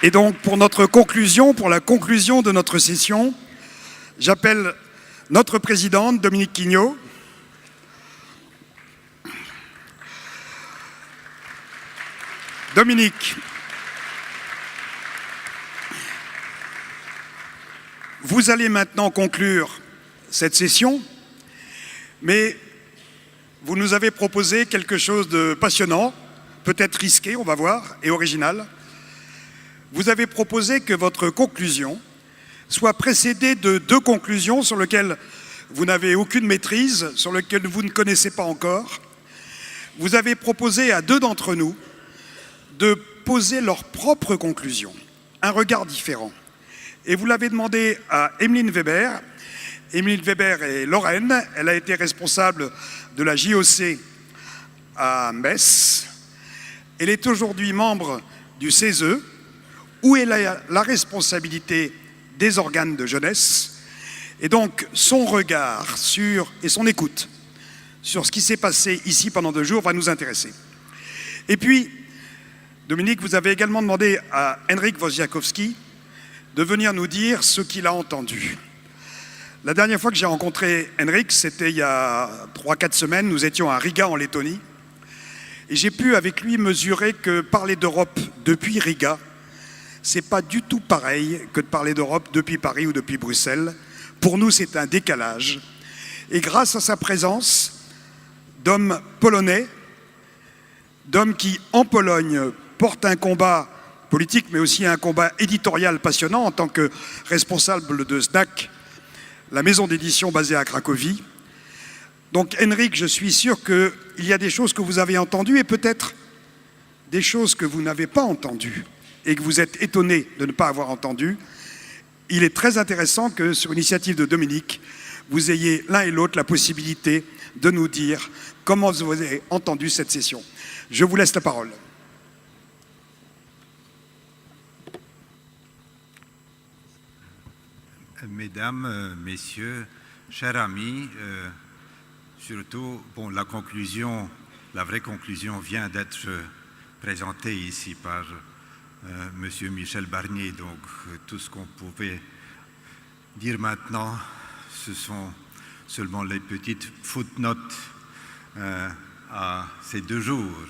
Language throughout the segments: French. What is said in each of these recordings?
Et donc, pour notre conclusion, pour la conclusion de notre session, j'appelle notre présidente, Dominique Quignot. Dominique, vous allez maintenant conclure cette session, mais vous nous avez proposé quelque chose de passionnant, peut-être risqué, on va voir, et original. Vous avez proposé que votre conclusion soit précédée de 2 conclusions sur lesquelles vous n'avez aucune maîtrise, sur lesquelles vous ne connaissez pas encore. Vous avez proposé à 2 d'entre nous de poser leurs propres conclusions, un regard différent. Et vous l'avez demandé à Emeline Weber. Emeline Weber est lorraine, elle a été responsable de la JOC à Metz. Elle est aujourd'hui membre du CESE, où elle a la responsabilité des organes de jeunesse. Et donc, son regard et son écoute sur ce qui s'est passé ici pendant 2 jours va nous intéresser. Et puis, Dominique, vous avez également demandé à Henryk Wojciechowski de venir nous dire ce qu'il a entendu. La dernière fois que j'ai rencontré Henryk, c'était il y a 3-4 semaines, nous étions à Riga en Lettonie, et j'ai pu avec lui mesurer que parler d'Europe depuis Riga, c'est pas du tout pareil que de parler d'Europe depuis Paris ou depuis Bruxelles. Pour nous, c'est un décalage. Et grâce à sa présence d'hommes polonais, d'hommes qui, en Pologne, portent un combat politique, mais aussi un combat éditorial passionnant en tant que responsable de SNAK, la maison d'édition basée à Cracovie. Donc, Henryk, je suis sûr qu'il y a des choses que vous avez entendues et peut-être des choses que vous n'avez pas entendues et que vous êtes étonné de ne pas avoir entendu. Il est très intéressant que, sur l'initiative de Dominique, vous ayez l'un et l'autre la possibilité de nous dire comment vous avez entendu cette session. Je vous laisse la parole. Mesdames, Messieurs, chers amis, surtout, bon, la vraie conclusion vient d'être présentée ici par Monsieur Michel Barnier, donc tout ce qu'on pouvait dire maintenant, ce sont seulement les petites footnotes à ces 2 jours.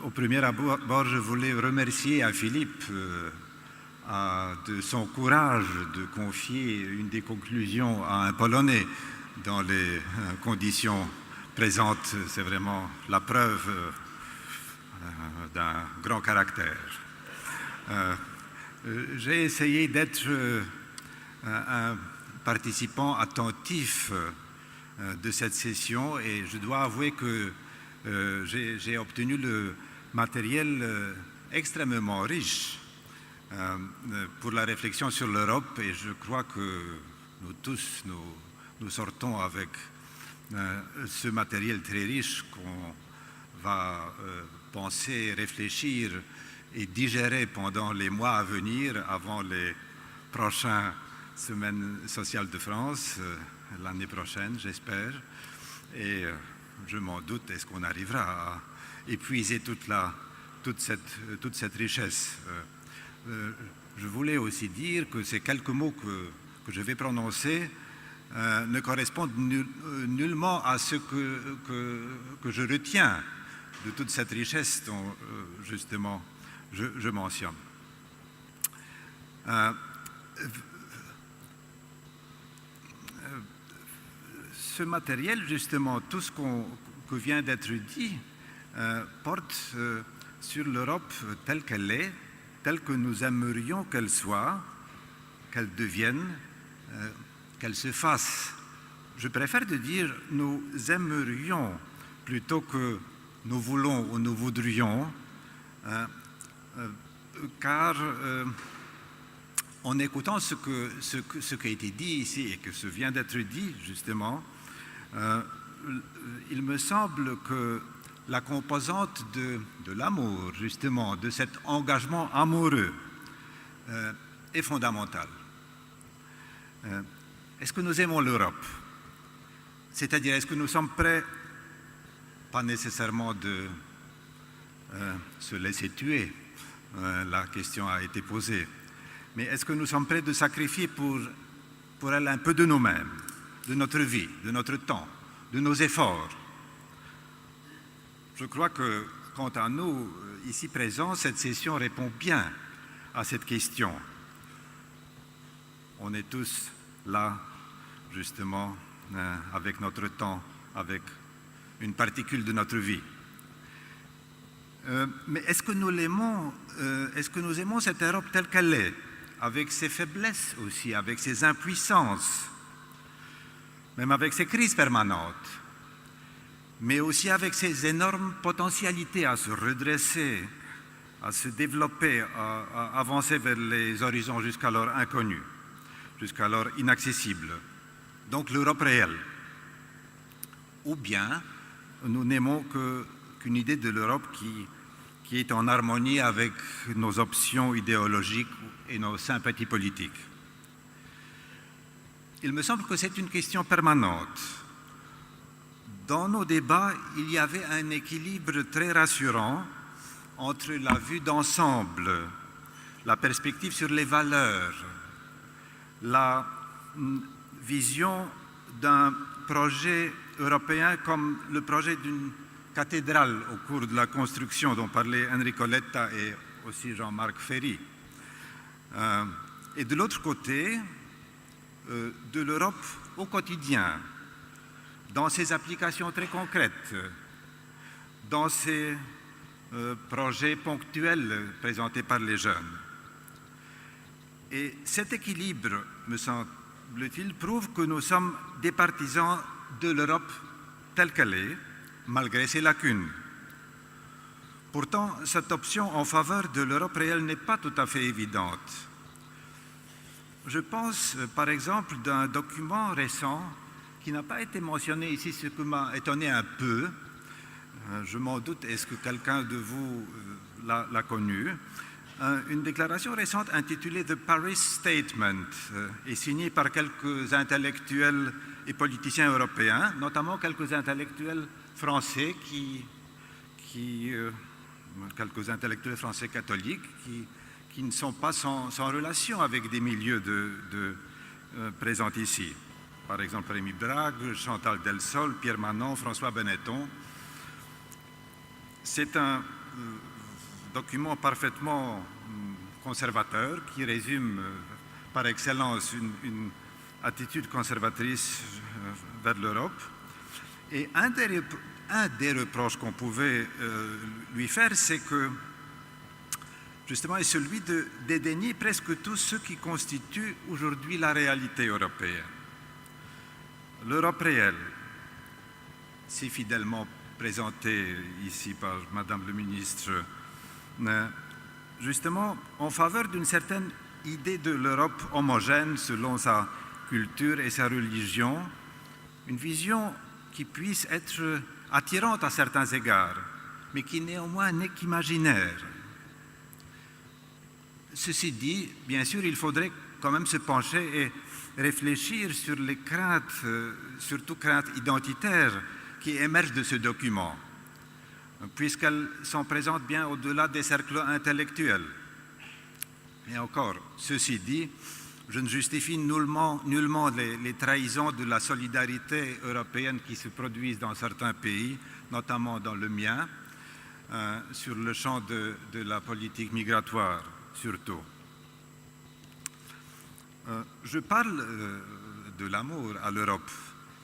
Au premier abord, je voulais remercier à Philippe de son courage de confier une des conclusions à un Polonais dans les conditions présentes. C'est vraiment la preuve d'un grand caractère. J'ai essayé d'être un participant attentif de cette session et je dois avouer que j'ai obtenu le matériel extrêmement riche pour la réflexion sur l'Europe et je crois que nous tous, nous sortons avec ce matériel très riche qu'on va penser, réfléchir et digérer pendant les mois à venir avant les prochaines semaines sociales de France, l'année prochaine, j'espère. Et je m'en doute, est-ce qu'on arrivera à épuiser toute cette richesse. Je voulais aussi dire que ces quelques mots que je vais prononcer ne correspondent nullement à ce que je retiens de toute cette richesse dont justement je mentionne. Ce matériel, justement, tout ce que vient d'être dit, porte sur l'Europe telle qu'elle est, telle que nous aimerions qu'elle soit, qu'elle devienne, qu'elle se fasse. Je préfère de dire nous aimerions plutôt que nous voulons ou nous voudrions, car en écoutant ce qui a été dit ici et que ce vient d'être dit justement, il me semble que la composante de l'amour, justement, de cet engagement amoureux est fondamentale. Est-ce que nous aimons l'Europe? C'est-à-dire, est-ce que nous sommes prêts, pas nécessairement de se laisser tuer, la question a été posée. Mais est-ce que nous sommes prêts de sacrifier pour elle un peu de nous-mêmes, de notre vie, de notre temps, de nos efforts? Je crois que, quant à nous, ici présents, cette session répond bien à cette question. On est tous là, justement, avec notre temps, avec une particule de notre vie. Mais est-ce que nous l'aimons, est-ce que nous aimons cette Europe telle qu'elle est, avec ses faiblesses aussi, avec ses impuissances, même avec ses crises permanentes, mais aussi avec ses énormes potentialités à se redresser, à se développer, à avancer vers les horizons jusqu'alors inconnus, jusqu'alors inaccessibles. Donc l'Europe réelle. Ou bien nous n'aimons qu'une idée de l'Europe qui est en harmonie avec nos options idéologiques et nos sympathies politiques. Il me semble que c'est une question permanente. Dans nos débats, il y avait un équilibre très rassurant entre la vue d'ensemble, la perspective sur les valeurs, la vision d'un projet européen comme le projet d'une cathédrale au cours de la construction dont parlait Enrico Letta et aussi Jean-Marc Ferry. Et de l'autre côté, de l'Europe au quotidien, dans ses applications très concrètes, dans ses projets ponctuels présentés par les jeunes. Et cet équilibre, me semble-t-il, prouve que nous sommes des partisans de l'Europe telle qu'elle est, malgré ses lacunes. Pourtant, cette option en faveur de l'Europe réelle n'est pas tout à fait évidente. Je pense, par exemple, d'un document récent qui n'a pas été mentionné ici, ce qui m'a étonné un peu. Je m'en doute, est-ce que quelqu'un de vous l'a connu? Une déclaration récente intitulée The Paris Statement est signée par quelques intellectuels et politiciens européens, notamment quelques intellectuels français quelques intellectuels français catholiques qui ne sont pas sans relation avec des milieux présents ici. Par exemple, Rémi Brague, Chantal Delsol, Pierre Manon, François Benetton. C'est un document parfaitement conservateur qui résume par excellence une attitude conservatrice vers l'Europe. Et un des reproches qu'on pouvait lui faire, c'est que, justement, est celui de dédaigner presque tout ce qui constitue aujourd'hui la réalité européenne. L'Europe réelle, si fidèlement présentée ici par Madame le ministre, justement en faveur d'une certaine idée de l'Europe homogène selon sa culture et sa religion, une vision qui puisse être attirante à certains égards, mais qui néanmoins n'est qu'imaginaire. Ceci dit, bien sûr, il faudrait quand même se pencher et réfléchir sur les craintes, surtout craintes identitaires, qui émergent de ce document, puisqu'elles sont présentes bien au-delà des cercles intellectuels. Et encore, ceci dit, je ne justifie nullement les trahisons de la solidarité européenne qui se produisent dans certains pays, notamment dans le mien, sur le champ de la politique migratoire surtout. Je parle de l'amour à l'Europe,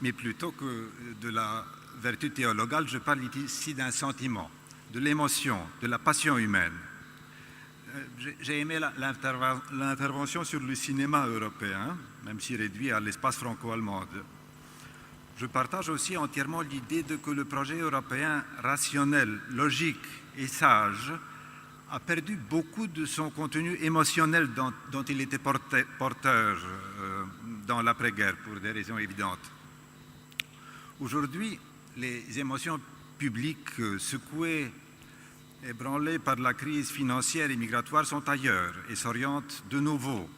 mais plutôt que de la vertu théologale, je parle ici d'un sentiment, de l'émotion, de la passion humaine. J'ai aimé l'intervention sur le cinéma européen, même si réduit à l'espace franco-allemand. Je partage aussi entièrement l'idée que le projet européen rationnel, logique et sage a perdu beaucoup de son contenu émotionnel dont il était porteur dans l'après-guerre, pour des raisons évidentes. Aujourd'hui, les émotions publiques secouées, ébranlées par la crise financière et migratoire sont ailleurs et s'orientent de nouveau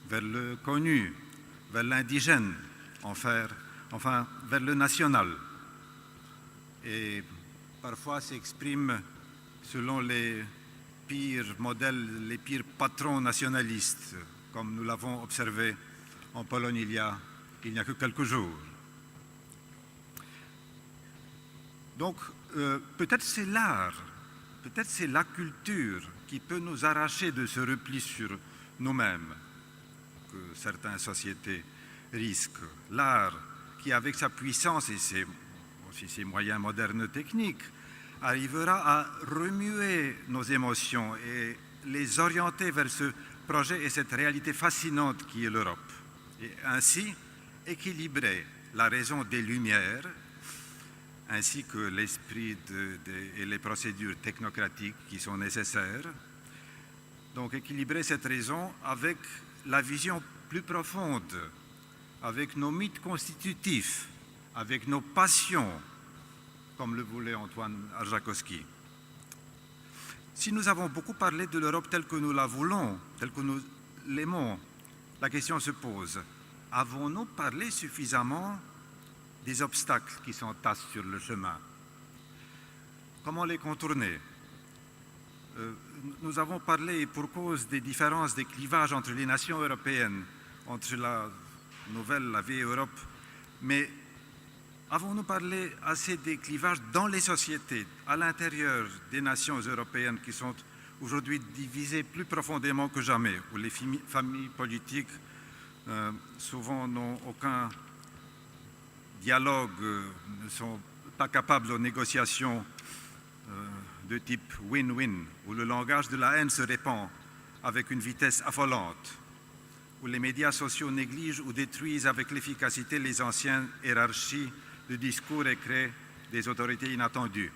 vers le connu, vers l'indigène, enfin vers le national. Et parfois s'expriment selon les pires modèles, les pires patrons nationalistes, comme nous l'avons observé en Pologne il n'y a que quelques jours. Donc, peut-être c'est l'art, peut-être c'est la culture qui peut nous arracher de ce repli sur nous-mêmes que certaines sociétés risquent. L'art qui, avec sa puissance et aussi ses moyens modernes techniques, arrivera à remuer nos émotions et les orienter vers ce projet et cette réalité fascinante qui est l'Europe. Et ainsi, équilibrer la raison des Lumières, ainsi que l'esprit et les procédures technocratiques qui sont nécessaires. Donc équilibrer cette raison avec la vision plus profonde, avec nos mythes constitutifs, avec nos passions, comme le voulait Antoine Aržakovský. Si nous avons beaucoup parlé de l'Europe telle que nous la voulons, telle que nous l'aimons, la question se pose, avons-nous parlé suffisamment des obstacles qui s'entassent sur le chemin? Comment les contourner? Nous avons parlé pour cause des différences, des clivages entre les nations européennes, entre la nouvelle, la vieille Europe, mais avons-nous parlé assez des clivages dans les sociétés, à l'intérieur des nations européennes qui sont aujourd'hui divisées plus profondément que jamais, où les familles politiques souvent n'ont aucun dialogue, ne sont pas capables de négociations de type win-win, où le langage de la haine se répand avec une vitesse affolante, où les médias sociaux négligent ou détruisent avec l'efficacité les anciennes hiérarchies de discours et créent des autorités inattendues.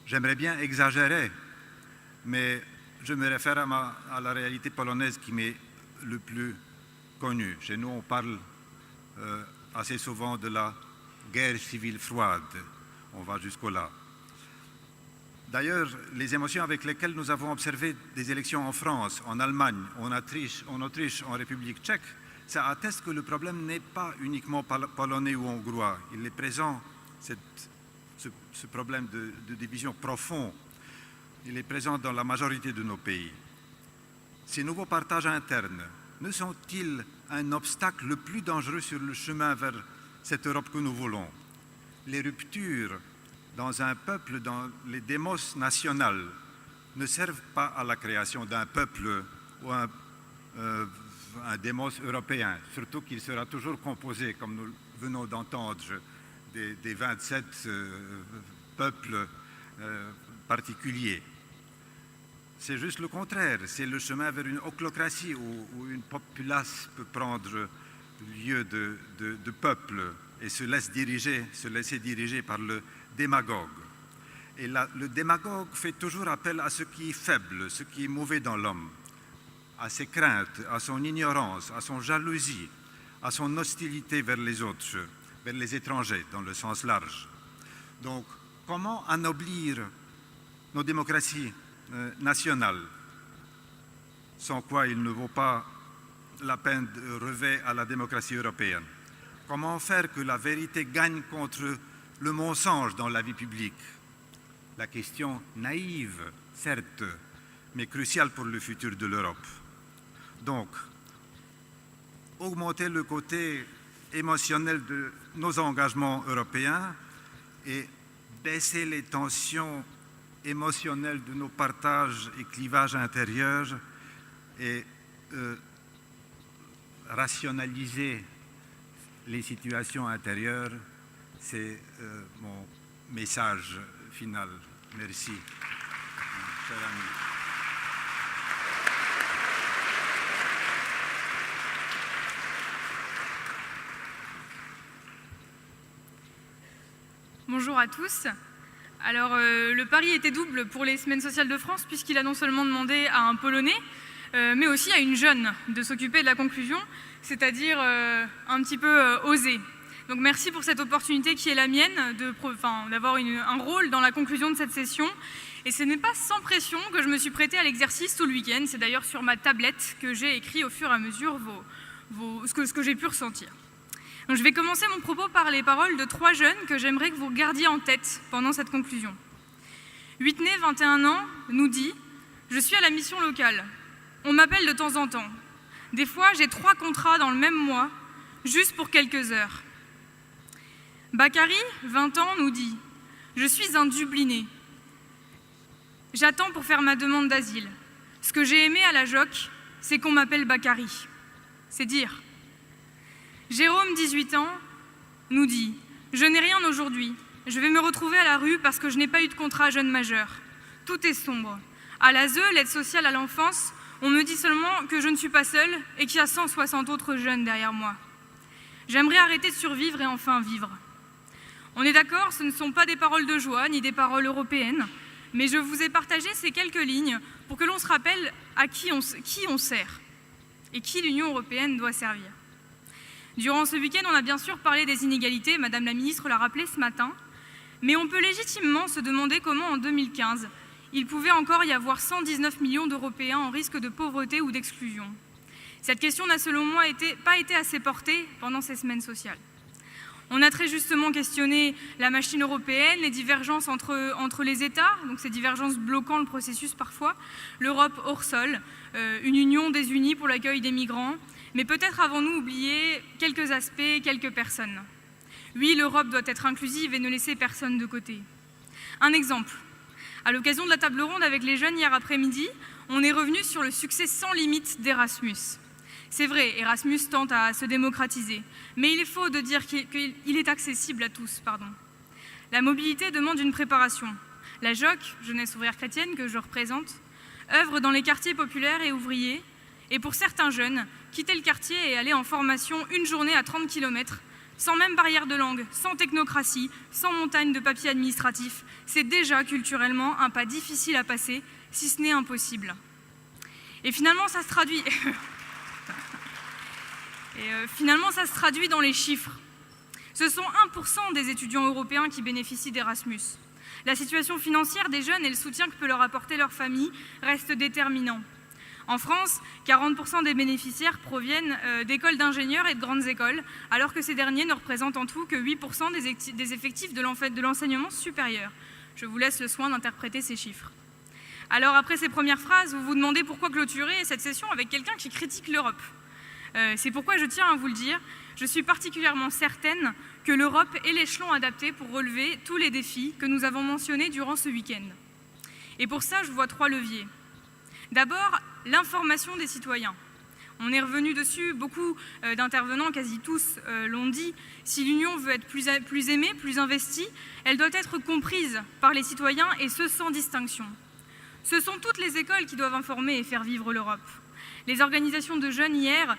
J'aimerais bien exagérer, mais je me réfère à la réalité polonaise qui m'est le plus connue. Chez nous, on parle assez souvent de la guerre civile froide. On va jusqu'au-là. D'ailleurs, les émotions avec lesquelles nous avons observé des élections en France, en Allemagne, en Autriche, en République tchèque, ça atteste que le problème n'est pas uniquement polonais ou hongrois. Il est présent, ce problème de division profond, il est présent dans la majorité de nos pays. Ces nouveaux partages internes ne sont-ils un obstacle le plus dangereux sur le chemin vers cette Europe que nous voulons? Les ruptures dans un peuple, dans les démos nationales, ne servent pas à la création d'un peuple ou un démos européen, surtout qu'il sera toujours composé, comme nous venons d'entendre, des 27 peuples particuliers. C'est juste le contraire, c'est le chemin vers une ochlocratie où une populace peut prendre lieu de peuple et se laisser diriger par le démagogue. Et le démagogue fait toujours appel à ce qui est faible, ce qui est mauvais dans l'homme, à ses craintes, à son ignorance, à son jalousie, à son hostilité vers les autres, vers les étrangers, dans le sens large. Donc, comment anoblir nos démocraties nationales, sans quoi il ne vaut pas la peine de rêver à la démocratie européenne? Comment faire que la vérité gagne contre le mensonge dans la vie publique? La question naïve, certes, mais cruciale pour le futur de l'Europe. Donc, augmenter le côté émotionnel de nos engagements européens et baisser les tensions émotionnelles de nos partages et clivages intérieurs et rationaliser les situations intérieures, c'est mon message final. Merci, cher ami. Bonjour à tous. Alors, le pari était double pour les Semaines sociales de France, puisqu'il a non seulement demandé à un Polonais, mais aussi à une jeune de s'occuper de la conclusion, c'est-à-dire un petit peu oser. Donc merci pour cette opportunité qui est la mienne d'avoir un rôle dans la conclusion de cette session. Et ce n'est pas sans pression que je me suis prêtée à l'exercice tout le week-end. C'est d'ailleurs sur ma tablette que j'ai écrit au fur et à mesure ce que j'ai pu ressentir. Donc je vais commencer mon propos par les paroles de 3 jeunes que j'aimerais que vous gardiez en tête pendant cette conclusion. Whitney, 21 ans, nous dit Je suis à la mission locale. On m'appelle de temps en temps. Des fois, j'ai 3 contrats dans le même mois, juste pour quelques heures. Bakary, 20 ans, nous dit « Je suis un Dubliné. J'attends pour faire ma demande d'asile. Ce que j'ai aimé à la JOC, c'est qu'on m'appelle Bakary. C'est dire. » Jérôme, 18 ans, nous dit « Je n'ai rien aujourd'hui. Je vais me retrouver à la rue parce que je n'ai pas eu de contrat jeune majeur. Tout est sombre. À l'ASE, l'aide sociale à l'enfance, on me dit seulement que je ne suis pas seule et qu'il y a 160 autres jeunes derrière moi. J'aimerais arrêter de survivre et enfin vivre. » On est d'accord, ce ne sont pas des paroles de joie ni des paroles européennes, mais je vous ai partagé ces quelques lignes pour que l'on se rappelle à qui on sert et qui l'Union européenne doit servir. Durant ce week-end, on a bien sûr parlé des inégalités, Madame la Ministre l'a rappelé ce matin, mais on peut légitimement se demander comment en 2015, il pouvait encore y avoir 119 millions d'Européens en risque de pauvreté ou d'exclusion. Cette question n'a selon moi pas été assez portée pendant ces semaines sociales. On a très justement questionné la machine européenne, les divergences entre les États, donc ces divergences bloquant le processus parfois, l'Europe hors sol, une union désunie pour l'accueil des migrants, mais peut-être avons-nous oublié quelques aspects, quelques personnes. Oui, l'Europe doit être inclusive et ne laisser personne de côté. Un exemple. À l'occasion de la table ronde avec les jeunes hier après-midi, on est revenu sur le succès sans limite d'Erasmus. C'est vrai, Erasmus tente à se démocratiser, mais il est faux de dire qu'il est accessible à tous. La mobilité demande une préparation. La JOC, Jeunesse ouvrière chrétienne, que je représente, œuvre dans les quartiers populaires et ouvriers, et pour certains jeunes, quitter le quartier et aller en formation une journée à 30 km, sans même barrière de langue, sans technocratie, sans montagne de papiers administratifs, c'est déjà culturellement un pas difficile à passer, si ce n'est impossible. Et finalement, ça se traduit... ça se traduit dans les chiffres. Ce sont 1% des étudiants européens qui bénéficient d'Erasmus. La situation financière des jeunes et le soutien que peut leur apporter leur famille restent déterminants. En France, 40% des bénéficiaires proviennent d'écoles d'ingénieurs et de grandes écoles, alors que ces derniers ne représentent en tout que 8% des effectifs de l'enseignement supérieur. Je vous laisse le soin d'interpréter ces chiffres. Alors après ces premières phrases, vous vous demandez pourquoi clôturer cette session avec quelqu'un qui critique l'Europe. C'est pourquoi je tiens à vous le dire, je suis particulièrement certaine que l'Europe est l'échelon adapté pour relever tous les défis que nous avons mentionnés durant ce week-end. Et pour ça, je vois 3 leviers. D'abord, l'information des citoyens. On est revenu dessus, beaucoup d'intervenants, quasi tous l'ont dit, si l'Union veut être plus aimée, plus investie, elle doit être comprise par les citoyens et ce sans distinction. Ce sont toutes les écoles qui doivent informer et faire vivre l'Europe. Les organisations de jeunes hier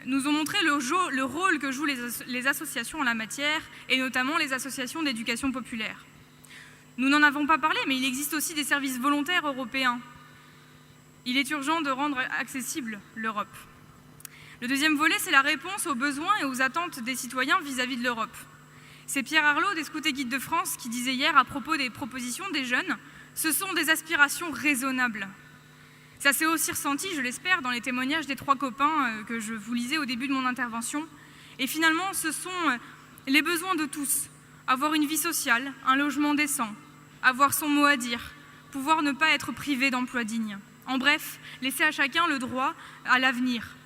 nous ont montré le rôle que jouent les associations en la matière, et notamment les associations d'éducation populaire. Nous n'en avons pas parlé, mais il existe aussi des services volontaires européens. Il est urgent de rendre accessible l'Europe. Le deuxième volet, c'est la réponse aux besoins et aux attentes des citoyens vis-à-vis de l'Europe. C'est Pierre Arlot des Scouts et Guides de France qui disait hier à propos des propositions des jeunes, ce sont des aspirations raisonnables. Ça s'est aussi ressenti, je l'espère, dans les témoignages des 3 copains que je vous lisais au début de mon intervention. Et finalement, ce sont les besoins de tous. Avoir une vie sociale, un logement décent, avoir son mot à dire, pouvoir ne pas être privé d'emploi digne. En bref, laisser à chacun le droit à l'avenir.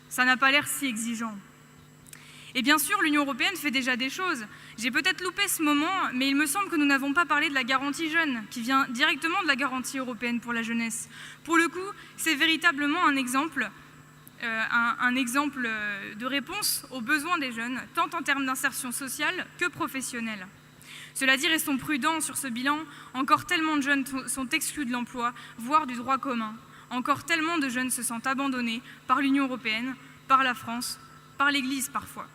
Ça n'a pas l'air si exigeant. Et bien sûr, l'Union européenne fait déjà des choses. J'ai peut-être loupé ce moment, mais il me semble que nous n'avons pas parlé de la garantie jeune, qui vient directement de la garantie européenne pour la jeunesse. Pour le coup, c'est véritablement un exemple de réponse aux besoins des jeunes, tant en termes d'insertion sociale que professionnelle. Cela dit, restons prudents sur ce bilan. Encore tellement de jeunes sont exclus de l'emploi, voire du droit commun. Encore tellement de jeunes se sentent abandonnés par l'Union européenne, par la France, par l'Église parfois.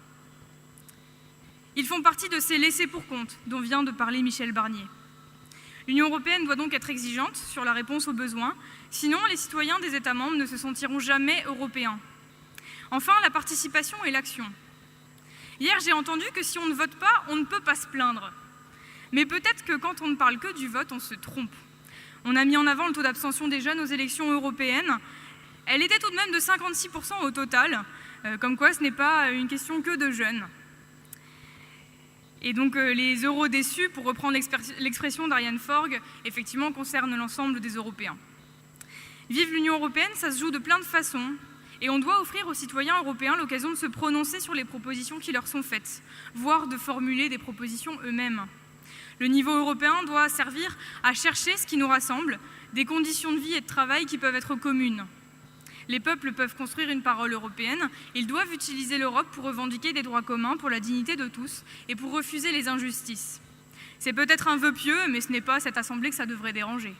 Ils font partie de ces laissés-pour-compte dont vient de parler Michel Barnier. L'Union européenne doit donc être exigeante sur la réponse aux besoins, sinon les citoyens des États membres ne se sentiront jamais européens. Enfin, la participation et l'action. Hier, j'ai entendu que si on ne vote pas, on ne peut pas se plaindre. Mais peut-être que quand on ne parle que du vote, on se trompe. On a mis en avant le taux d'abstention des jeunes aux élections européennes. Elle était tout de même de 56% au total, comme quoi ce n'est pas une question que de jeunes. Et donc les euros déçus, pour reprendre l'expression d'Ariane Forgue, effectivement concernent l'ensemble des Européens. Vivre l'Union européenne, ça se joue de plein de façons. Et on doit offrir aux citoyens européens l'occasion de se prononcer sur les propositions qui leur sont faites, voire de formuler des propositions eux-mêmes. Le niveau européen doit servir à chercher ce qui nous rassemble, des conditions de vie et de travail qui peuvent être communes. Les peuples peuvent construire une parole européenne, ils doivent utiliser l'Europe pour revendiquer des droits communs pour la dignité de tous et pour refuser les injustices. C'est peut-être un vœu pieux, mais ce n'est pas à cette Assemblée que ça devrait déranger.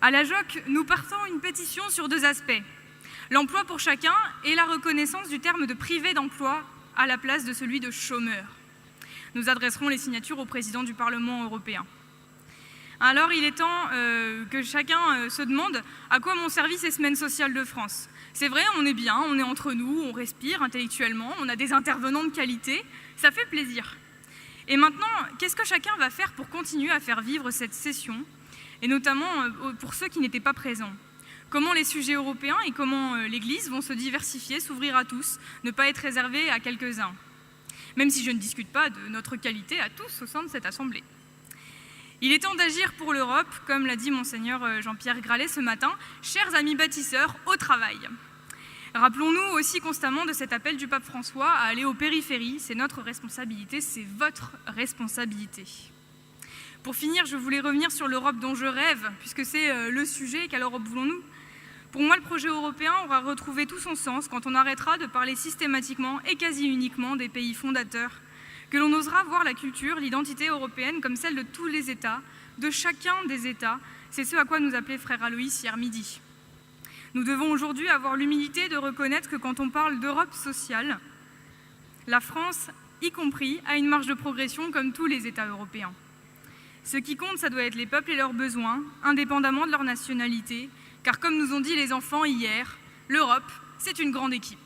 À la JOC, nous partons une pétition sur 2 aspects. L'emploi pour chacun et la reconnaissance du terme de privé d'emploi à la place de celui de chômeur. Nous adresserons les signatures au président du Parlement européen. Alors il est temps que chacun se demande à quoi m'ont servi ces semaines sociales de France. C'est vrai, on est bien, on est entre nous, on respire intellectuellement, on a des intervenants de qualité, ça fait plaisir. Et maintenant, qu'est-ce que chacun va faire pour continuer à faire vivre cette session, et notamment pour ceux qui n'étaient pas présents? Comment les sujets européens et comment l'Église vont se diversifier, s'ouvrir à tous, ne pas être réservés à quelques-uns? Même si je ne discute pas de notre qualité à tous au sein de cette Assemblée. Il est temps d'agir pour l'Europe, comme l'a dit Monseigneur Jean-Pierre Gralet ce matin. Chers amis bâtisseurs, au travail. Rappelons-nous aussi constamment de cet appel du pape François à aller aux périphéries. C'est notre responsabilité, c'est votre responsabilité. Pour finir, je voulais revenir sur l'Europe dont je rêve, puisque c'est le sujet. Quelle Europe voulons-nous? Pour moi, le projet européen aura retrouvé tout son sens quand on arrêtera de parler systématiquement et quasi uniquement des pays fondateurs, que l'on osera voir la culture, l'identité européenne comme celle de tous les États, de chacun des États. C'est ce à quoi nous appelait frère Aloïs hier midi. Nous devons aujourd'hui avoir l'humilité de reconnaître que quand on parle d'Europe sociale, la France, y compris, a une marge de progression comme tous les États européens. Ce qui compte, ça doit être les peuples et leurs besoins, indépendamment de leur nationalité, car comme nous ont dit les enfants hier, l'Europe, c'est une grande équipe.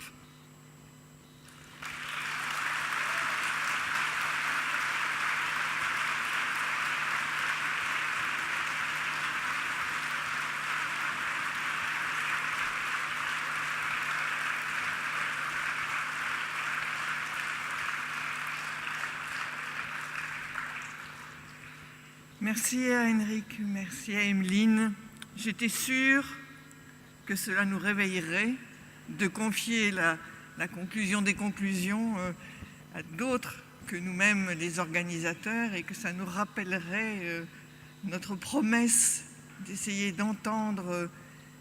Merci à Henrik, merci à Emeline. J'étais sûre que cela nous réveillerait de confier la conclusion des conclusions à d'autres que nous-mêmes, les organisateurs, et que ça nous rappellerait notre promesse d'essayer d'entendre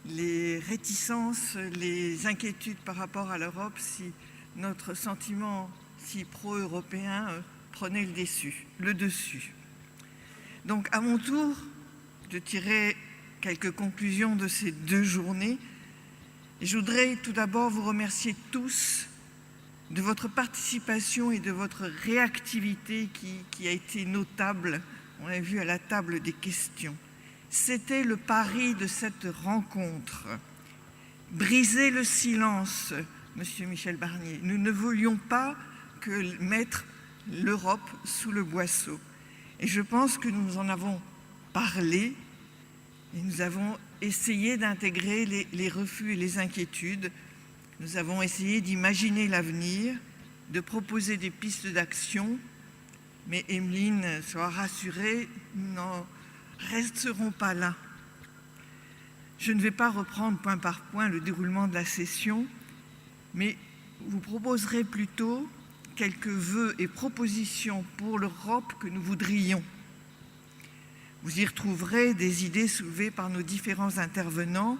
les réticences, les inquiétudes par rapport à l'Europe si notre sentiment si pro-européen prenait le dessus. Donc à mon tour de tirer quelques conclusions de ces 2 journées, je voudrais tout d'abord vous remercier tous de votre participation et de votre réactivité qui a été notable, on l'a vu à la table des questions. C'était le pari de cette rencontre. Briser le silence, Monsieur Michel Barnier. Nous ne voulions pas que mettre l'Europe sous le boisseau. Et je pense que nous en avons parlé et nous avons essayé d'intégrer les refus et les inquiétudes. Nous avons essayé d'imaginer l'avenir, de proposer des pistes d'action. Mais Emeline, sois rassurée, nous n'en resterons pas là. Je ne vais pas reprendre point par point le déroulement de la session, mais vous proposerai plutôt quelques vœux et propositions pour l'Europe que nous voudrions. Vous y retrouverez des idées soulevées par nos différents intervenants,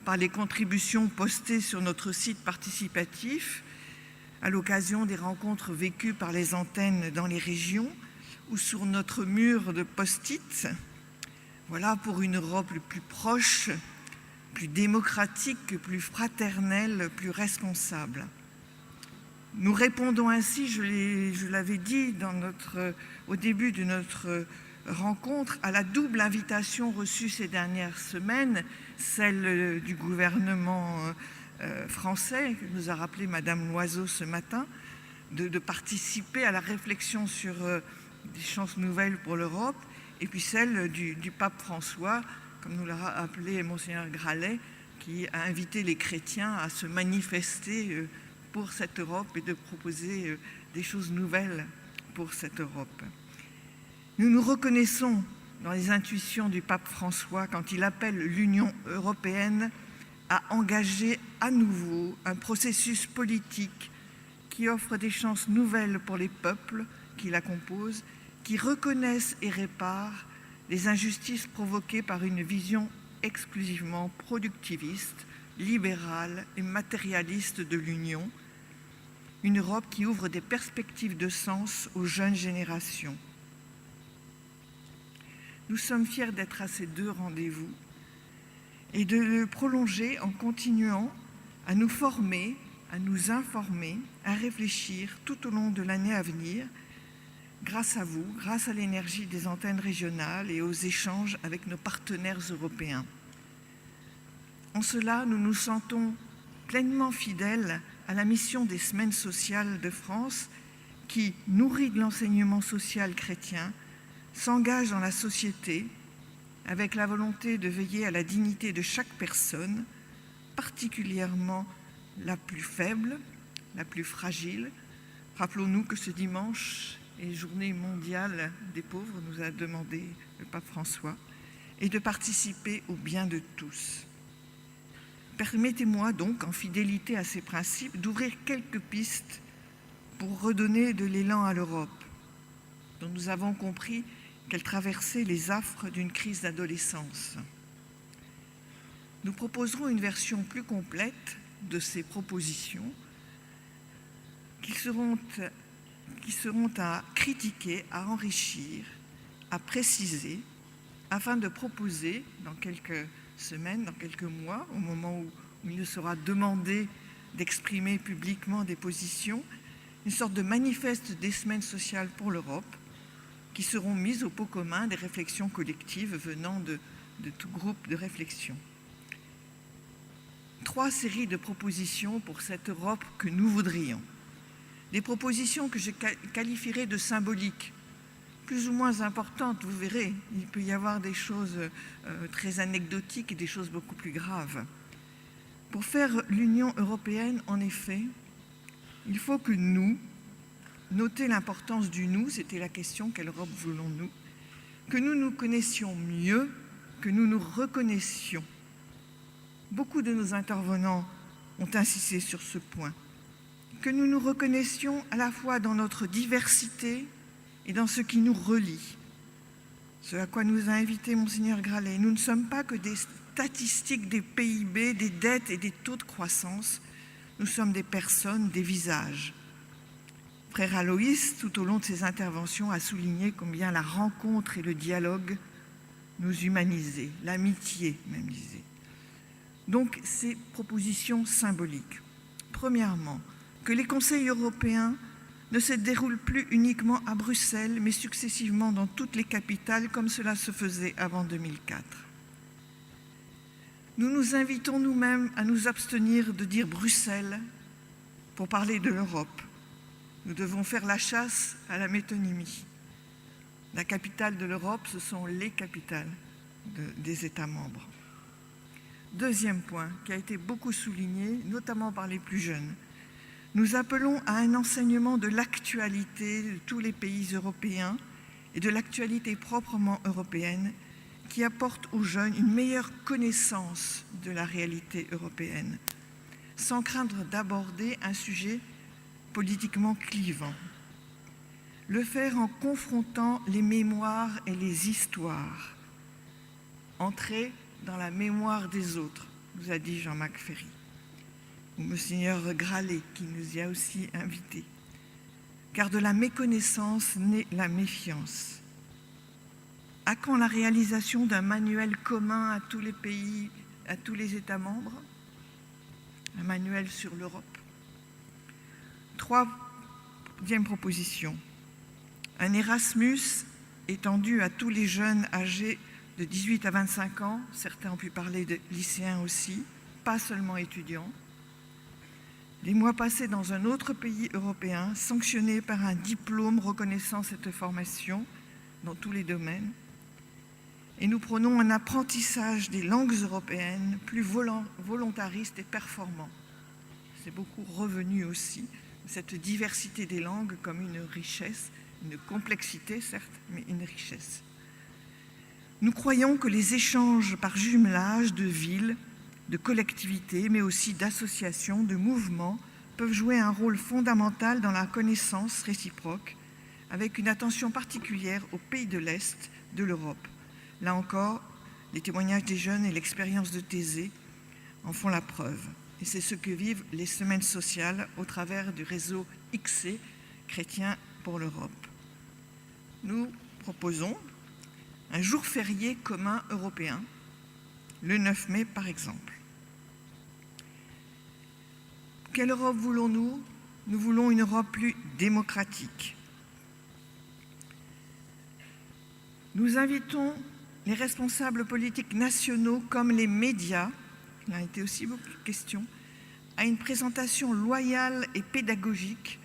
par les contributions postées sur notre site participatif, à l'occasion des rencontres vécues par les antennes dans les régions ou sur notre mur de post-it. Voilà pour une Europe plus proche, plus démocratique, plus fraternelle, plus responsable. Nous répondons ainsi, je l'avais dit au début de notre rencontre, à la double invitation reçue ces dernières semaines, celle du gouvernement français, que nous a rappelé Madame Loiseau ce matin, de participer à la réflexion sur des chances nouvelles pour l'Europe, et puis celle du pape François, comme nous l'a appelé Monseigneur Gralet, qui a invité les chrétiens à se manifester pour cette Europe et de proposer des choses nouvelles pour cette Europe. Nous nous reconnaissons dans les intuitions du pape François quand il appelle l'Union européenne à engager à nouveau un processus politique qui offre des chances nouvelles pour les peuples qui la composent, qui reconnaissent et réparent les injustices provoquées par une vision exclusivement productiviste, libérale et matérialiste de l'Union, une Europe qui ouvre des perspectives de sens aux jeunes générations. Nous sommes fiers d'être à ces deux rendez-vous et de le prolonger en continuant à nous former, à nous informer, à réfléchir tout au long de l'année à venir, grâce à vous, grâce à l'énergie des antennes régionales et aux échanges avec nos partenaires européens. En cela, nous nous sentons pleinement fidèles à la mission des Semaines sociales de France qui, nourrie de l'enseignement social chrétien, s'engage dans la société avec la volonté de veiller à la dignité de chaque personne, particulièrement la plus faible, la plus fragile. Rappelons-nous que ce dimanche est journée mondiale des pauvres, nous a demandé le pape François, et de participer au bien de tous. Permettez-moi donc, en fidélité à ces principes, d'ouvrir quelques pistes pour redonner de l'élan à l'Europe, dont nous avons compris qu'elle traversait les affres d'une crise d'adolescence. Nous proposerons une version plus complète de ces propositions qui seront à critiquer, à enrichir, à préciser, afin de proposer dans quelques semaines, dans quelques mois, au moment où il nous sera demandé d'exprimer publiquement des positions, une sorte de manifeste des semaines sociales pour l'Europe, qui seront mises au pot commun des réflexions collectives venant de tout groupe de réflexion. 3 séries de propositions pour cette Europe que nous voudrions. Des propositions que je qualifierais de symboliques, plus ou moins importantes, vous verrez. Il peut y avoir des choses très anecdotiques et des choses beaucoup plus graves. Pour faire l'Union européenne, en effet, il faut que nous, noter l'importance du nous, c'était la question, quelle Europe voulons-nous, que nous nous connaissions mieux, que nous nous reconnaissions. Beaucoup de nos intervenants ont insisté sur ce point, que nous nous reconnaissions à la fois dans notre diversité et dans ce qui nous relie. Ce à quoi nous a invité Monseigneur Gralet. Nous ne sommes pas que des statistiques des PIB, des dettes et des taux de croissance. Nous sommes des personnes, des visages. Frère Aloïs, tout au long de ses interventions, a souligné combien la rencontre et le dialogue nous humanisaient, l'amitié même disait. Donc, ces propositions symboliques. Premièrement, que les conseils européens ne se déroulent plus uniquement à Bruxelles, mais successivement dans toutes les capitales, comme cela se faisait avant 2004. Nous nous invitons nous-mêmes à nous abstenir de dire Bruxelles pour parler de l'Europe. Nous devons faire la chasse à la métonymie. La capitale de l'Europe, ce sont les capitales des États membres. Deuxième point, qui a été beaucoup souligné, notamment par les plus jeunes. Nous appelons à un enseignement de l'actualité de tous les pays européens et de l'actualité proprement européenne qui apporte aux jeunes une meilleure connaissance de la réalité européenne, sans craindre d'aborder un sujet politiquement clivant. Le faire en confrontant les mémoires et les histoires. Entrer dans la mémoire des autres, nous a dit Jean-Marc Ferry. Ou Monseigneur Gralet, qui nous y a aussi invités. Car de la méconnaissance naît la méfiance. À quand la réalisation d'un manuel commun à tous les pays, à tous les États membres? Un manuel sur l'Europe. Troisième proposition. Un Erasmus étendu à tous les jeunes âgés de 18 à 25 ans, certains ont pu parler de lycéens aussi, pas seulement étudiants. Des mois passés dans un autre pays européen, sanctionnés par un diplôme reconnaissant cette formation dans tous les domaines. Et nous prenons un apprentissage des langues européennes plus volontariste et performant. C'est beaucoup revenu aussi, cette diversité des langues comme une richesse, une complexité certes, mais une richesse. Nous croyons que les échanges par jumelage de villes, de collectivités, mais aussi d'associations, de mouvements, peuvent jouer un rôle fondamental dans la connaissance réciproque, avec une attention particulière aux pays de l'Est de l'Europe. Là encore, les témoignages des jeunes et l'expérience de Thésée en font la preuve. Et c'est ce que vivent les semaines sociales au travers du réseau XC, Chrétiens pour l'Europe. Nous proposons un jour férié commun européen, le 9 mai par exemple. Quelle Europe voulons-nous? Nous voulons une Europe plus démocratique. Nous invitons les responsables politiques nationaux comme les médias, il a été aussi beaucoup de questions, à une présentation loyale et pédagogique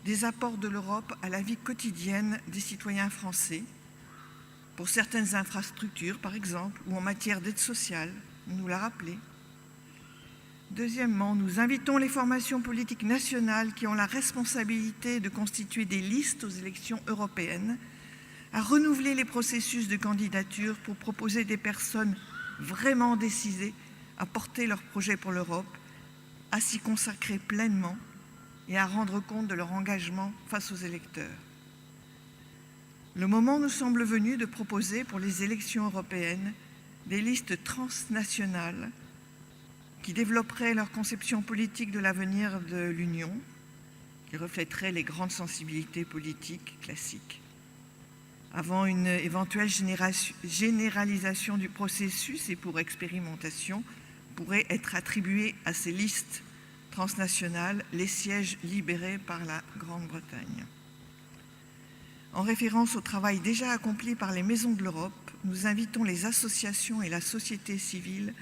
des apports de l'Europe à la vie quotidienne des citoyens français, pour certaines infrastructures par exemple, ou en matière d'aide sociale, on nous l'a rappelé. Deuxièmement, nous invitons les formations politiques nationales qui ont la responsabilité de constituer des listes aux élections européennes à renouveler les processus de candidature pour proposer des personnes vraiment décidées à porter leur projet pour l'Europe, à s'y consacrer pleinement et à rendre compte de leur engagement face aux électeurs. Le moment nous semble venu de proposer pour les élections européennes des listes transnationales qui développeraient leur conception politique de l'avenir de l'Union, qui reflèteraient les grandes sensibilités politiques classiques. Avant une éventuelle généralisation du processus et pour expérimentation, pourraient être attribués à ces listes transnationales les sièges libérés par la Grande-Bretagne. En référence au travail déjà accompli par les Maisons de l'Europe, nous invitons les associations et la société civile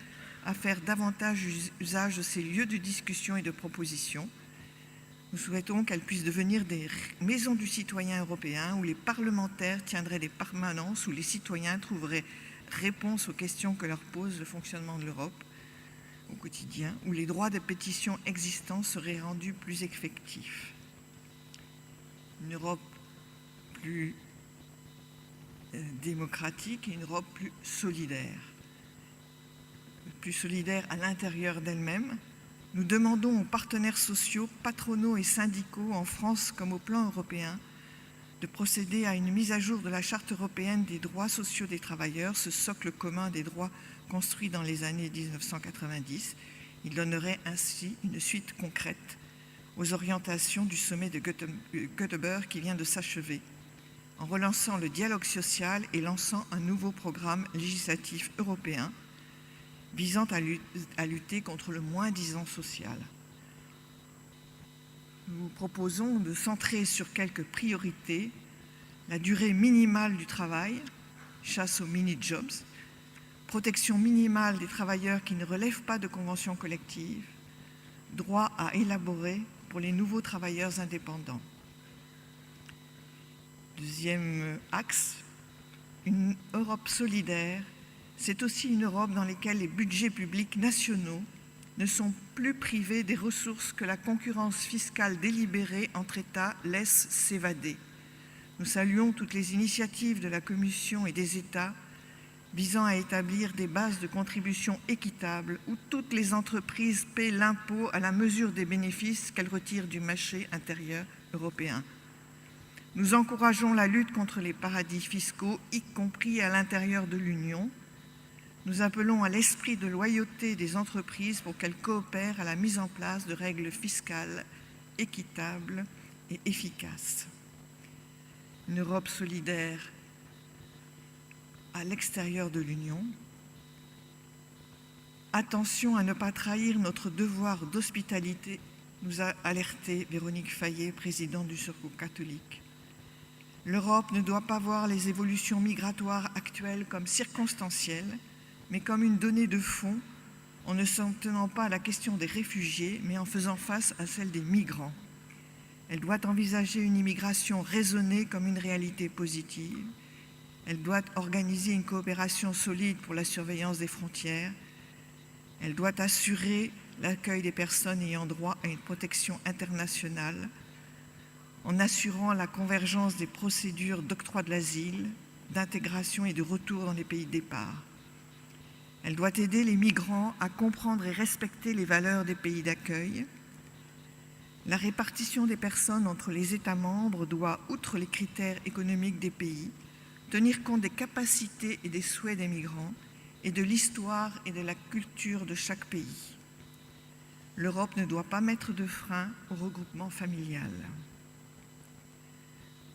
à faire davantage usage de ces lieux de discussion et de proposition. Nous souhaitons qu'elles puissent devenir des maisons du citoyen européen où les parlementaires tiendraient des permanences, où les citoyens trouveraient réponse aux questions que leur pose le fonctionnement de l'Europe au quotidien, où les droits de pétition existants seraient rendus plus effectifs. Une Europe plus démocratique et une Europe plus solidaire à l'intérieur d'elle-même. Nous demandons aux partenaires sociaux, patronaux et syndicaux en France comme au plan européen de procéder à une mise à jour de la Charte européenne des droits sociaux des travailleurs, ce socle commun des droits construit dans les années 1990. Il donnerait ainsi une suite concrète aux orientations du sommet de Göteborg qui vient de s'achever, en relançant le dialogue social et lançant un nouveau programme législatif européen visant à lutter contre le moins-disant social. Nous proposons de centrer sur quelques priorités: la durée minimale du travail, chasse aux mini-jobs, protection minimale des travailleurs qui ne relèvent pas de conventions collectives, droit à élaborer pour les nouveaux travailleurs indépendants. Deuxième axe, une Europe solidaire. C'est aussi une Europe dans laquelle les budgets publics nationaux ne sont plus privés des ressources que la concurrence fiscale délibérée entre États laisse s'évader. Nous saluons toutes les initiatives de la Commission et des États visant à établir des bases de contribution équitables où toutes les entreprises paient l'impôt à la mesure des bénéfices qu'elles retirent du marché intérieur européen. Nous encourageons la lutte contre les paradis fiscaux, y compris à l'intérieur de l'Union. Nous appelons à l'esprit de loyauté des entreprises pour qu'elles coopèrent à la mise en place de règles fiscales équitables et efficaces. Une Europe solidaire à l'extérieur de l'Union. Attention à ne pas trahir notre devoir d'hospitalité, nous a alerté Véronique Fayet, présidente du Secours catholique. L'Europe ne doit pas voir les évolutions migratoires actuelles comme circonstancielles, mais comme une donnée de fond, en ne s'en tenant pas à la question des réfugiés, mais en faisant face à celle des migrants. Elle doit envisager une immigration raisonnée comme une réalité positive. Elle doit organiser une coopération solide pour la surveillance des frontières. Elle doit assurer l'accueil des personnes ayant droit à une protection internationale, en assurant la convergence des procédures d'octroi de l'asile, d'intégration et de retour dans les pays de départ. Elle doit aider les migrants à comprendre et respecter les valeurs des pays d'accueil. La répartition des personnes entre les États membres doit, outre les critères économiques des pays, tenir compte des capacités et des souhaits des migrants et de l'histoire et de la culture de chaque pays. L'Europe ne doit pas mettre de frein au regroupement familial.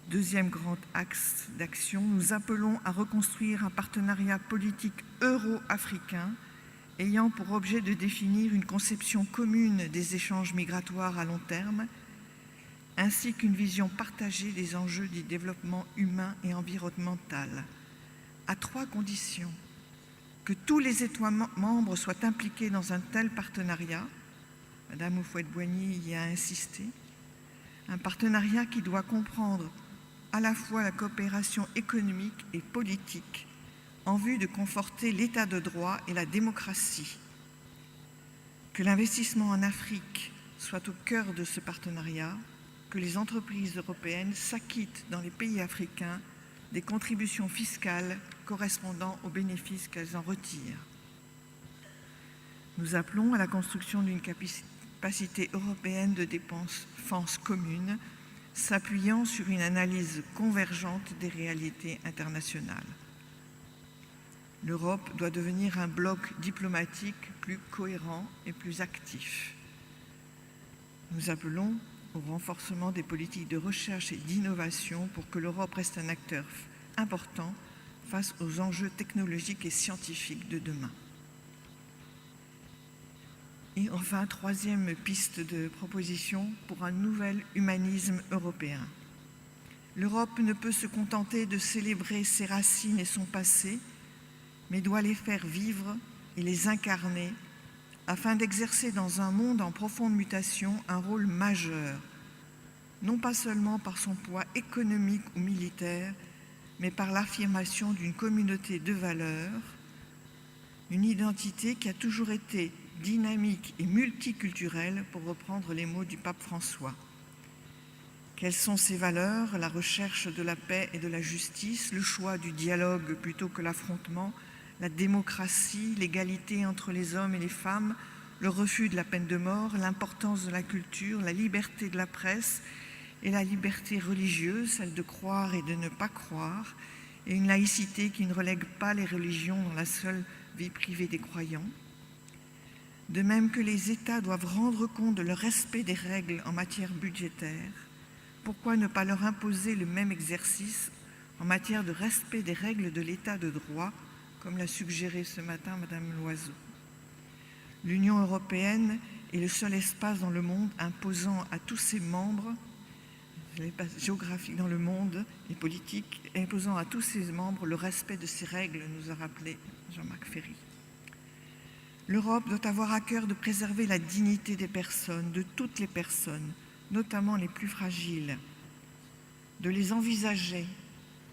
Deuxième grand axe d'action, nous appelons à reconstruire un partenariat politique euro-africain ayant pour objet de définir une conception commune des échanges migratoires à long terme, ainsi qu'une vision partagée des enjeux du développement humain et environnemental, à 3 conditions. Que tous les États membres soient impliqués dans un tel partenariat, Madame Houphouët-Boigny y a insisté, un partenariat qui doit comprendre à la fois la coopération économique et politique en vue de conforter l'état de droit et la démocratie. Que l'investissement en Afrique soit au cœur de ce partenariat, que les entreprises européennes s'acquittent dans les pays africains des contributions fiscales correspondant aux bénéfices qu'elles en retirent. Nous appelons à la construction d'une capacité européenne de défense commune, s'appuyant sur une analyse convergente des réalités internationales. L'Europe doit devenir un bloc diplomatique plus cohérent et plus actif. Nous appelons au renforcement des politiques de recherche et d'innovation pour que l'Europe reste un acteur important face aux enjeux technologiques et scientifiques de demain. Et enfin, troisième piste de proposition pour un nouvel humanisme européen. L'Europe ne peut se contenter de célébrer ses racines et son passé, mais doit les faire vivre et les incarner afin d'exercer dans un monde en profonde mutation un rôle majeur, non pas seulement par son poids économique ou militaire, mais par l'affirmation d'une communauté de valeurs, une identité qui a toujours été dynamique et multiculturelle, pour reprendre les mots du pape François. Quelles sont ces valeurs? La recherche de la paix et de la justice, le choix du dialogue plutôt que l'affrontement, la démocratie, l'égalité entre les hommes et les femmes, le refus de la peine de mort, l'importance de la culture, la liberté de la presse et la liberté religieuse, celle de croire et de ne pas croire, et une laïcité qui ne relègue pas les religions dans la seule vie privée des croyants. De même que les États doivent rendre compte de leur respect des règles en matière budgétaire, pourquoi ne pas leur imposer le même exercice en matière de respect des règles de l'État de droit, comme l'a suggéré ce matin Madame Loiseau? L'Union européenne est le seul espace dans le monde imposant à tous ses membres, l'espace géographique dans le monde et politique, imposant à tous ses membres le respect de ces règles, nous a rappelé Jean-Marc Ferry. L'Europe doit avoir à cœur de préserver la dignité des personnes, de toutes les personnes, notamment les plus fragiles, de les envisager,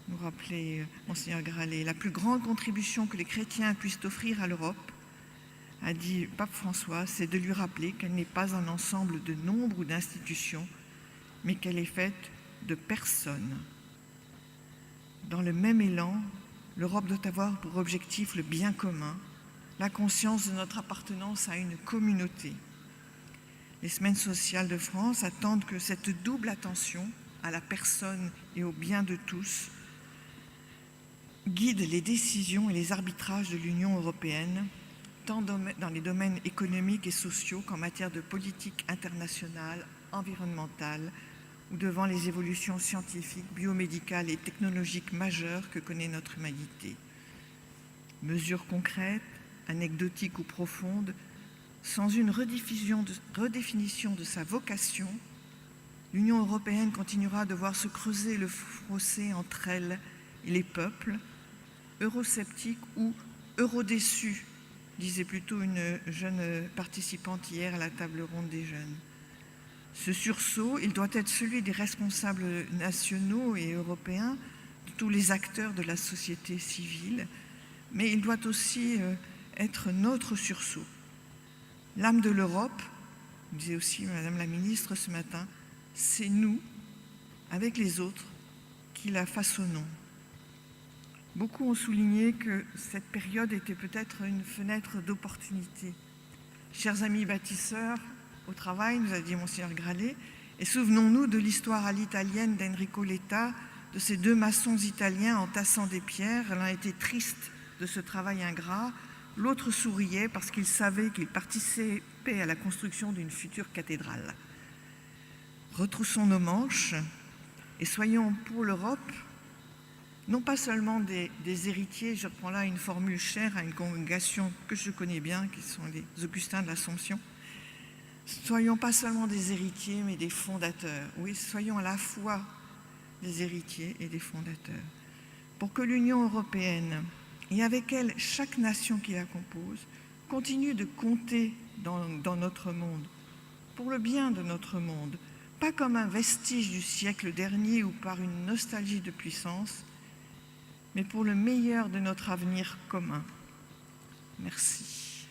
nous rappelait Monseigneur Gralet, la plus grande contribution que les chrétiens puissent offrir à l'Europe, a dit Pape François, c'est de lui rappeler qu'elle n'est pas un ensemble de nombres ou d'institutions, mais qu'elle est faite de personnes. Dans le même élan, l'Europe doit avoir pour objectif le bien commun, la conscience de notre appartenance à une communauté. Les semaines sociales de France attendent que cette double attention à la personne et au bien de tous guide les décisions et les arbitrages de l'Union européenne, tant dans les domaines économiques et sociaux qu'en matière de politique internationale, environnementale, ou devant les évolutions scientifiques, biomédicales et technologiques majeures que connaît notre humanité. Mesures concrètes, anecdotiques ou profondes, sans une redéfinition de sa vocation, l'Union européenne continuera de voir se creuser le fossé entre elle et les peuples, eurosceptiques ou eurodéçus, disait plutôt une jeune participante hier à la table ronde des jeunes. Ce sursaut, il doit être celui des responsables nationaux et européens, de tous les acteurs de la société civile, mais il doit aussi être notre sursaut. L'âme de l'Europe, disait aussi Madame la Ministre ce matin, c'est nous, avec les autres, qui la façonnons. Beaucoup ont souligné que cette période était peut-être une fenêtre d'opportunité. Chers amis bâtisseurs, au travail, nous a dit Monseigneur Gralet, et souvenons-nous de l'histoire à l'italienne d'Enrico Letta, de ces deux maçons italiens entassant des pierres. L'un était triste de ce travail ingrat, l'autre souriait parce qu'il savait qu'il participait à la construction d'une future cathédrale. Retroussons nos manches et soyons pour l'Europe non pas seulement des héritiers, je reprends là une formule chère à une congrégation que je connais bien, qui sont les Augustins de l'Assomption. Soyons pas seulement des héritiers, mais des fondateurs. Oui, soyons à la fois des héritiers et des fondateurs. Pour que l'Union européenne, et avec elle chaque nation qui la compose, continue de compter dans notre monde, pour le bien de notre monde, pas comme un vestige du siècle dernier ou par une nostalgie de puissance, mais pour le meilleur de notre avenir commun. Merci.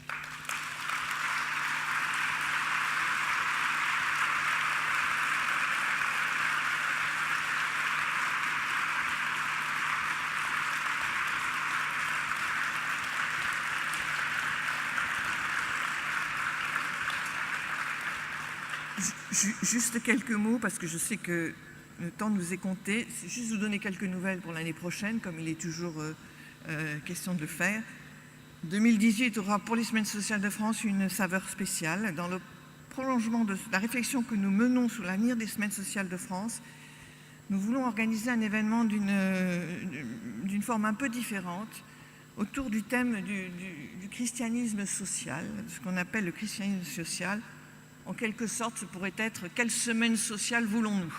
Juste quelques mots, parce que je sais que le temps nous est compté. C'est juste vous donner quelques nouvelles pour l'année prochaine, comme il est toujours question de le faire. 2018 aura pour les Semaines sociales de France une saveur spéciale. Dans le prolongement de la réflexion que nous menons sur l'avenir des Semaines sociales de France, nous voulons organiser un événement d'une forme un peu différente, autour du thème du christianisme social, ce qu'on appelle le christianisme social. En quelque sorte, ce pourrait être « Quelle semaine sociale voulons-nous »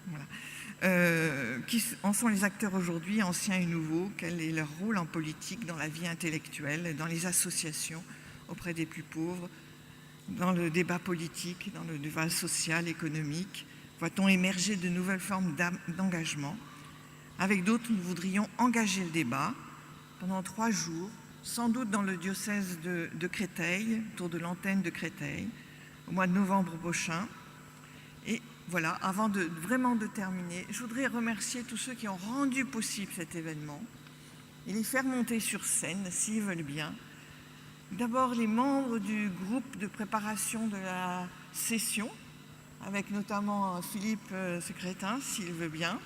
Voilà. Qui en sont les acteurs aujourd'hui, anciens et nouveaux? Quel est leur rôle en politique, dans la vie intellectuelle, dans les associations, auprès des plus pauvres, dans le débat politique, dans le débat social, économique? Voit-on émerger de nouvelles formes d'engagement? Avec d'autres, nous voudrions engager le débat pendant 3 jours, sans doute dans le diocèse de Créteil, autour de l'antenne de Créteil, au mois de novembre prochain. Et voilà, avant vraiment de terminer, je voudrais remercier tous ceux qui ont rendu possible cet événement et les faire monter sur scène, s'ils veulent bien. D'abord, les membres du groupe de préparation de la session, avec notamment Philippe Secrétin, s'il veut bien.